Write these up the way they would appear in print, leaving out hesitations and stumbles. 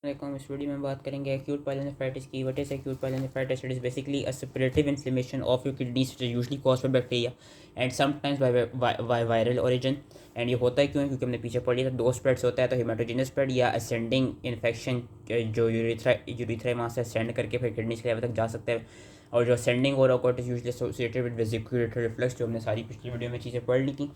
इस वीडियो में बात करेंगे एक्यूट पायलोनेफ्राइटिस की। What is acute pyelonephritis? It is basically a suppurative inflammation of your kidneys which is usually caused by bacteria and sometimes by viral origin. And ये होता है क्यों? क्योंकि हमने पीछे पढ़ी था दो स्प्रेड्स होता है, तो हेमाटोजेनस स्प्रेड या असेंडिंग इन्फेक्शन जो यूरिथ्रा वहाँ से असेंड करके फिर किडनीज के लेवल तक जा सकता है, और जो असेंडिंग हो रहा होगा it is usually associated with vesicular reflux, जो हमने सारी पिछली वीडियो में चीज़ें पढ़ ली थी।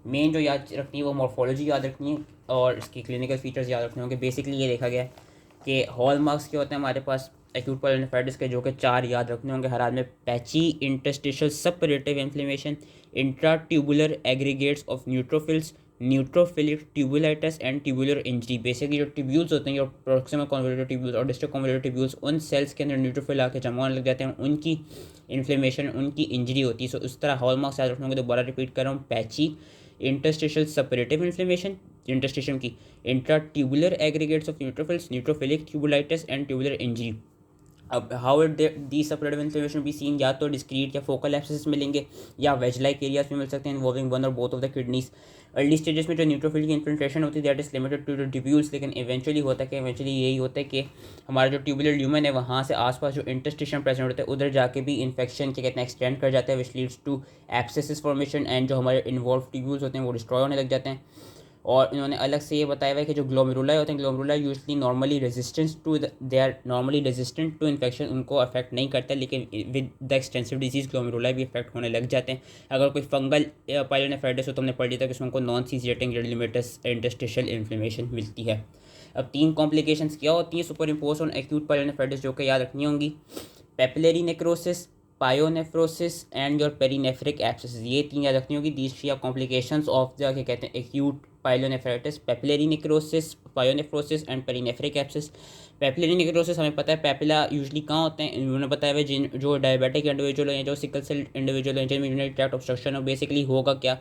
मेन जो याद रखनी है वो मॉर्फोलॉजी याद रखनी है और इसकी क्लिनिकल फीचर्स याद रखने होंगे। बेसिकली ये देखा गया है कि हॉल मार्क्स क्या होते हैं हमारे पास एक्यूट पायलोनेफ्राइटिस के, जो कि 4 याद रखने होंगे हर हाल में। Patchy interstitial suppurative inflammation, intra tubular aggregates of neutrophils, neutrophilic tubulitis and tubular injury. Basically जो ट्यूब्यूल्स होते हैं, जो प्रोक्सिमल कॉन्वोल्यूटर ट्यूब्यूल्स और डिस्टल कॉन्वोल्यूटर ट्यूब्यूल्स, उन सेल्स के अंदर न्यूट्रोफिल आके जमा होने लग जाते हैं, उनकी इन्फ्लेमेशन, उनकी इंजरी होती है। सो इस तरह हॉल मार्क्स याद रखने होंगे। दोबारा रिपीट कर रहा हूँ, patchy interstitial suppurative inflammation, interstitium की intratubular aggregates of neutrophils, neutrophilic tubulitis and tubular injury. अब how it the suppurative inflammation be seen, या तो डिस्क्रीट या फोकल एब्सेस मिलेंगे या वेज लाइक एरियाज में मिल सकते हैं इन्वॉल्विंग वन और both of the kidneys. Early stages में जो न्यूट्रोफिल की इन्फिल्ट्रेशन होती है that is limited to the tubules, लेकिन इवेंचुअली होता है कि इवेंचुअली यही होता है कि हमारा जो ट्यूबुलर ल्यूमन है वहाँ से आसपास जो इंटरस्टिशियम प्रेजेंट होता है उधर जाके भी इन्फेक्शन के कहते हैं एक्सटेंड कर जाता है, which leads to abscesses formation, and जो हमारे इन्वॉल्व ट्यूब्यूल्स होते हैं वो डिस्ट्रॉय होने लग जाते हैं। और इन्होंने अलग से ये बताया हुआ है कि जो ग्लोमेरुलाई होते हैं, glomeruli usually normally resistance to they are normally resistant to infection, उनको अफेक्ट नहीं करता, लेकिन with the extensive disease glomeruli भी अफेक्ट होने लग जाते हैं। अगर कोई फंगल पायलोनेफ्राइटिस हो तो हमने पढ़ लिया था कि उसमें उनको non caseating granulomatous interstitial inflammation मिलती है। अब 3 कॉम्प्लिकेशंस क्या होती हैं superimpose on acute pyelonephritis, जो कि याद रखनी होंगी। Papillary necrosis, pyonephrosis and your perinephric abscess, ये 3 याद रखनी होगी। दीज 3 कॉम्प्लिकेशंस ऑफ द क्या कहते हैं acute pyelonephritis, papillary necrosis, pyonephrosis and perinephric abscess. Papillary necrosis हमें पता है पेपिला यूजुअली कहाँ होते हैं, इन्होंने बताया हुआ जिन जो डायबिटिक इंडिविजुअल हैं, जो सिकल सेल इंडिविजुअल हैं, जिनमें यूरिनरी ट्रैक्ट ऑब्स्ट्रक्शन हो, बेसिकली होगा क्या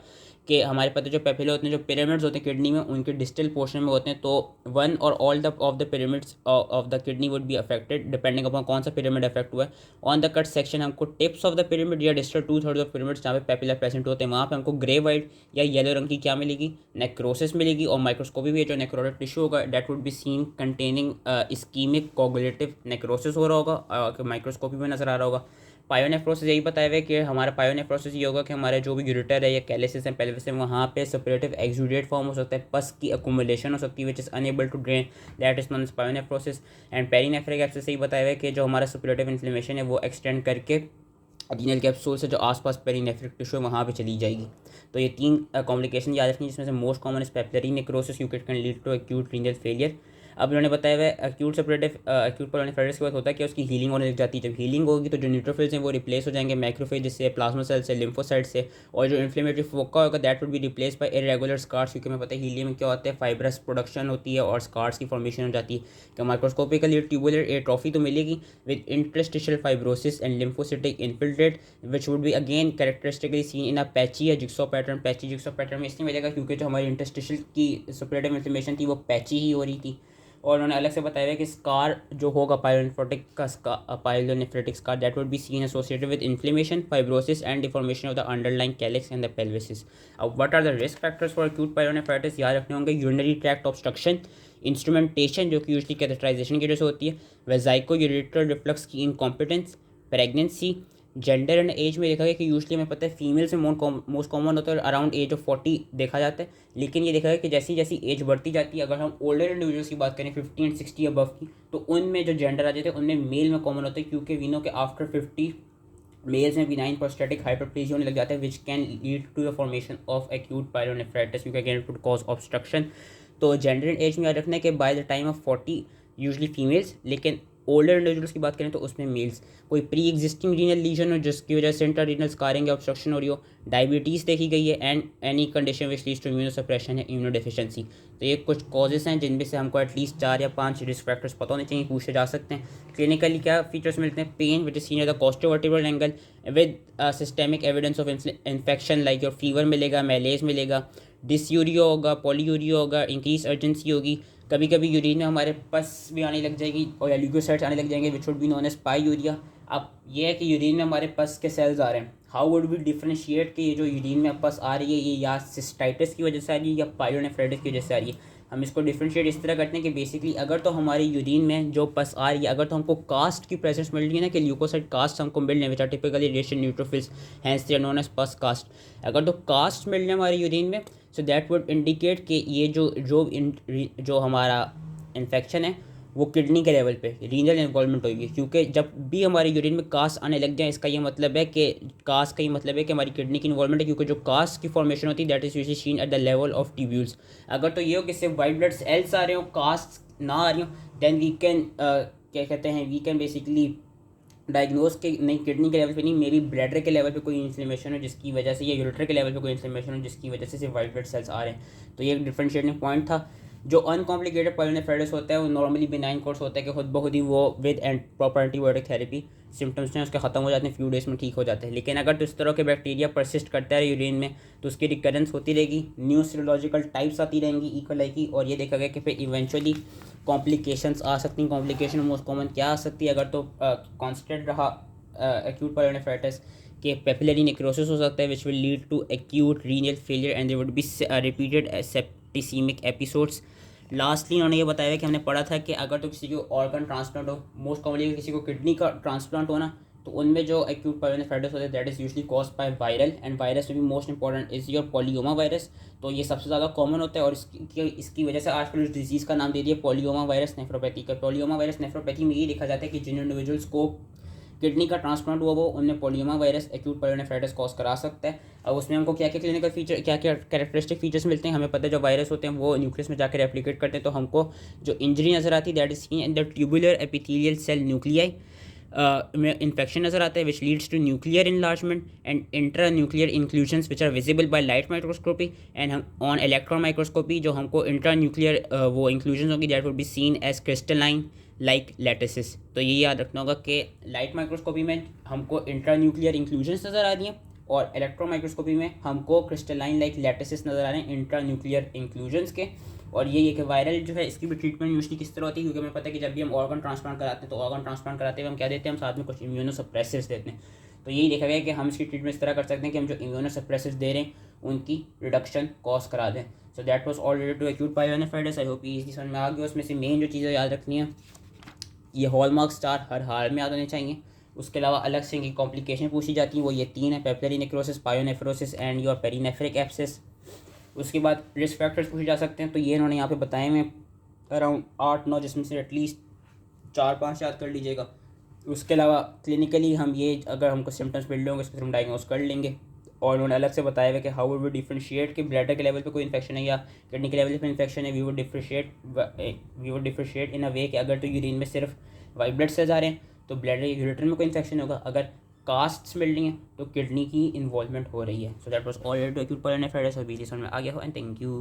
कि हमारे पता है जो पेपिला होते हैं, जो पिरामिड्स होते हैं किडनी में, उनके डिस्टल पोर्शन में होते हैं, तो वन और all the of the pyramids of the kidney would be affected depending upon कौन सा पिरामिड अफेक्ट हुआ है। ऑन द कट सेक्शन हमको टिप्स ऑफ द पिरामिड या डिस्टल 2/3 ऑफ पिरामिड्स जहाँ पे पेपिला प्रेजेंट होते हैं वहाँ पे हमको ग्रे वाइट या येलो रंग की क्या मिलेगी, नेक्रोसिस मिलेगी। और माइक्रोस्कोपी भी जो नेक्रोटिक टिश्यू होगा that would be seen containing ischaemic coagulative necrosis हो रहा होगा, माइक्रोस्कोपी में नजर आ रहा होगा। पायोनेफ्रोसिस यही बताया हुआ है कि हमारा पायोनेफ्रोसिस ये होगा कि हमारे जो भी यूरेटर है या कैलिसिस है पेल्विस है वहाँ पे सेपरेटिव एक्सुडेट फॉर्म हो सकता है, पस की अकुमुलेशन हो सकती है which is unable to drain, that is known as pyonephrosis. And perinephric abscess यही बताया हुआ है कि जो हमारा सेपरेटिव इन्फ्लेमेशन है वो एक्सटेंड करके रीनल कैप्सूल से जो आसपास पेरीनेफ्रिक टिश्यू है वहाँ पे चली जाएगी। तो ये 3 कॉम्प्लिकेशन याद रखनी, जिसमें से most common is papillary necrosis, you can lead to acute renal failure. अब उन्होंने बताया हुआ है एक्यूट सेपरेटिव एक्यूट पायलोनेफ्राइटिस के बाद होता है कि उसकी हीलिंग होने लग जाती है। जब हीलिंग होगी तो जो न्यूट्रोफिल्स हैं वो रिप्लेस हो जाएंगे मैक्रोफेज से, प्लाज्मा सेल से, लिम्फोसाइट से, और जो इन्फ्लेमेटरी फोका होगा that would be replace by irregular scars, क्योंकि हमें पता है हीलिंग में क्या होता है फाइब्रस प्रोडक्शन होती है और स्कार्स की फॉर्मेशन हो जाती है। कि माइक्रोस्कोपिकली ट्यूबुलर एट्रोफी तो मिलेगी with interstitial fibrosis and lymphocytic infiltrate which would be again characteristically seen in a patchy या jigsaw pattern. Patchy jigsaw pattern में इसलिए मिलेगा क्योंकि जो हमारी इंटरस्टिशियल की सेपरेटिव इन्फ्लेमेशन थी वो पैची ही हो रही थी। और उन्होंने अलग से बताया है कि स्कार जो होगा पायलोनेफ्रोटिक का pyelonephritic scar that would be seen associated with inflammation, fibrosis and deformation of the underlying calyx and the pelvis. अब what are the risk factors for acute pyelonephritis, याद रखने होंगे। यूरिनरी ट्रैक्ट ऑब्स्ट्रक्शन, इंस्ट्रूमेंटेशन जो कि usually catheterization की वजह से होती है, वेजाइको यूरेट्रल रिफ्लक्स की incompetence, pregnancy. Gender and age में देखा गया कि यूजली हमें पता है फीमेल्स में मोस्ट कॉमन होता है अराउंड एज ऑफ 40 देखा जाता है, लेकिन ये देखा गया कि जैसी जैसी एज बढ़ती जाती है, अगर हम ओल्डर इंडिविजुअल्स की बात करें 50 एंड 60 अबव की, तो उनमें जो जेंडर आ जाते हैं उनमें मेल में कॉमन होता है, क्योंकि वी नो के आफ्टर 50 मेल्स में बिनाइन प्रोस्टेटिक हाइपरप्लेजिया होने लग जाता है which can lead to the formation of acute pyelonephritis, क्योंकि again it would cause obstruction. तो जेंडर एंड एज में याद रखना है कि by the time of 40 usually females, लेकिन ओल्डर इंडिविजुअल्स की बात करें तो उसमें मेल्स। कोई प्री एग्जिस्टिंग रीनल लीजन हो जिसकी वजह से इंट्रारीनल स्कारिंग या ऑब्स्ट्रक्शन हो रही हो, डायबिटीज़ देखी गई है, and any condition which leads to immunosuppression है, इम्यूनोडेफिशिएंसी। तो ये कुछ कॉजेस हैं जिनमें से हमको एटलीस्ट 4 या 5 रिस्क फैक्टर्स पता होने चाहिए, पूछे जा सकते हैं। क्लिनिकली क्या फीचर्स मिलते हैं, pain which is seen at the costovertebral angle with systemic evidence of infection like your fever मिलेगा, मैलेज मिलेगा, डिसयूरिया होगा, पॉलीयूरिया होगा, इंक्रीज अर्जेंसी होगी, कभी कभी यूरिन में हमारे पस भी आने लग जाएगी और ल्यूकोसाइट्स आने लग जाएंगे which would be known as pyuria. अब ये है कि यूरिन में हमारे पस के सेल्स आ रहे हैं, हाउ वुड बी डिफ्रेंशिएट कि ये जो यूरिन में पस आ रही है ये या सिस्टाइटिस की वजह से आ रही है या पायलोनेफ्राइटिस की वजह से आ रही है। हम इसको डिफ्रेंशिएट इस तरह करते हैं कि बेसिकली अगर तो हमारी यूरिन में जो पस आ रही है, अगर तो हमको कास्ट की प्रेजेंस मिल रही है ना, कि ल्यूकोसाइड कास्ट हमको मिल रहे हैं which are typically rich in neutrophils, hence they are known as pus cast, अगर तो कास्ट मिल रहे हैं हमारी यूरिन में, सो दैट वुड इंडिकेट कि ये जो हमारा इन्फेक्शन है वो किडनी के लेवल पे रीनल इन्वॉल्वमेंट होगी। क्योंकि जब भी हमारी यूरिन में कास्ट आने लग जाए, इसका ये मतलब है कि कास्ट का ये मतलब है कि हमारी किडनी की इन्वॉल्वमेंट है, क्योंकि जो कास्ट की फॉर्मेशन होती है that is usually scene at the level of tubules. अगर तो ये हो कि सिर्फ वाइट ब्लड सेल्स आ रहे हो, कास्ट ना आ रही हो, देन वी कैन क्या कहते हैं, वी कैन बेसिकली डायग्नोज के नहीं किडनी के लेवल पे नहीं, मे बी ब्लैडर के लेवल पे कोई इन्फ्लेमेशन हो जिसकी वजह से, या यूरेटर के लेवल पे कोई इन्फ्लेमेशन हो जिसकी वजह से सिर्फ वाइट ब्लड सेल्स आ रहे हैं। तो ये एक डिफरेंशिएटिंग पॉइंट था। जो अनकॉम्प्लिकेटेड पल्मोनेफ्राइटिस होता है वो नॉर्मली बिनाइन कोर्स होता है कि खुद ब खुद ही वो with and proper antibiotic therapy symptoms हैं उसके ख़त्म हो जाते हैं, फ्यू डेज में ठीक हो जाते हैं। लेकिन अगर तो इस तरह के बैक्टीरिया परसिस्ट करता है यूरिन में तो उसकी रिकरेंस होती रहेगी, न्यू सीरोलॉजिकल टाइप्स आती रहेंगी इक्वलाई की, और ये देखा गया कि फिर इवेंचुअली कॉम्प्लिकेशंस आ सकती हैं। कॉम्प्लिकेशन मोस्ट कॉमन क्या आ सकती है अगर तो कॉन्स्टेंट रहा acute pyelonephritis के पेपिलरी नेक्रोसिस हो सकता है which will lead to acute renal failure and there would be repeated septicemic episodes। Lastly उन्होंने ये बताया कि हमने पढ़ा था कि अगर तो किसी को ऑर्गन ट्रांसप्लांट हो, मोस्ट कॉमनली किसी को किडनी का ट्रांसप्लांट हो ना, तो उनमें जो एक्यूट पायलोनेफ्राइटिस होता है that is usually cause by viral, and virus में भी most important is your polyoma virus. तो ये सबसे ज़्यादा कॉमन होता है और इसकी वजह से आजकल इस डिजीज़ का नाम दे दिया पोलियोमा वायरस नेफ्रोपैथी का। पोलियोमा वायरस नेफ्रोपैथी में ये देखा जाता है कि जिन इंडिविजुअल्स को किडनी का ट्रांसप्लांट हुआ वो उनमें पोलियोमा वायरस एक्यूट पायलोनेफ्राइटिस कॉज करा सकता है। अब उसमें हमको क्या क्या क्लिनिकल फीचर, क्या क्या कैरेक्टरिस्टिक फीचर्स मिलते हैं, हमें पता है जो वायरस होते हैं वो न्यूक्लियस में जाकर रेप्लिकेट करते हैं, तो हमको जो इंजरी नज़र आती है that is seen in the tubular epithelial cell nuclei में इन्फेक्शन नज़र आता है which leads to nuclear enlargement and intra nuclear inclusions which are visible by light microscopy and हम ऑन इलेक्ट्रॉन माइक्रोस्कोपी जो हमको इंट्रा न्यूक्लियर वो inclusion होगी that would be seen as crystalline like lattices. तो ये याद रखना होगा कि लाइट माइक्रोस्कोपी में हमको इंट्रा न्यूक्लियर इंक्लूजन्स नज़र आ रही हैं और इलेक्ट्रॉन माइक्रोस्कोपी में हमको क्रिस्टलाइन लाइक लैटिसेस नज़र आ रहे हैं इंट्रा न्यूक्लियर इंक्लूजन्स के। और ये कि वायरल जो है इसकी भी ट्रीटमेंट यूजली किस तरह होती है, क्योंकि हमें पता है कि जब भी हम ऑर्गन ट्रांसप्लांट कराते हैं तो ऑर्गन ट्रांसप्लांट कराते हुए हम क्या देते हैं, हम साथ में कुछ इम्यूनोसप्रेसिव्स देते हैं। तो यही देखा गया कि हम इसकी ट्रीटमेंट इस तरह कर सकते हैं कि हम जो इम्यूनोसप्रेसिव्स दे रहे हैं उनकी रिडक्शन कॉज करा दें। So that was all related to acute pyelonephritis. I hope ये समझ में आ गया। उसमें से मेन जो चीज़ें याद रखनी है, ये हॉलमार्क स्टार हर हाल में याद होने चाहिए। उसके अलावा अलग से इनकी कॉम्प्लिकेशन पूछी जाती हैं, वो ये 3 है, papillary necrosis, pyonephrosis and your perinephric abscess. उसके बाद रिस्क फैक्टर्स पूछे जा सकते हैं, तो ये इन्होंने यहाँ पे बताए हुए अराउंड 8-9, जिसमें से एटलीस्ट 4-5 याद कर लीजिएगा। उसके अलावा क्लिनिकली हम ये अगर हमको सिम्टम्स मिल होंगे इसको हम डायग्नोज कर लेंगे। और उन्होंने अलग से बताया हुआ कि हाउ वुड वी डिफरेंशिएट कि ब्लैडर के लेवल पे कोई इन्फेक्शन है या किडनी के लेवल पे इन्फेक्शन है। वी वुड डिफरेंशिएट इन अ वे कि अगर तो यूरिन में सिर्फ वाइट ब्लड सेल्स आ रहे हैं तो ब्लैडर या यूरेटर में कोई इन्फेक्शन होगा, अगर कास्ट्स मिल रही हैं तो किडनी की इन्वॉल्वमेंट हो रही है। So that was all related to acute pyelonephritis. और बीजी समझ में आ गया हो एंड थैंक यू।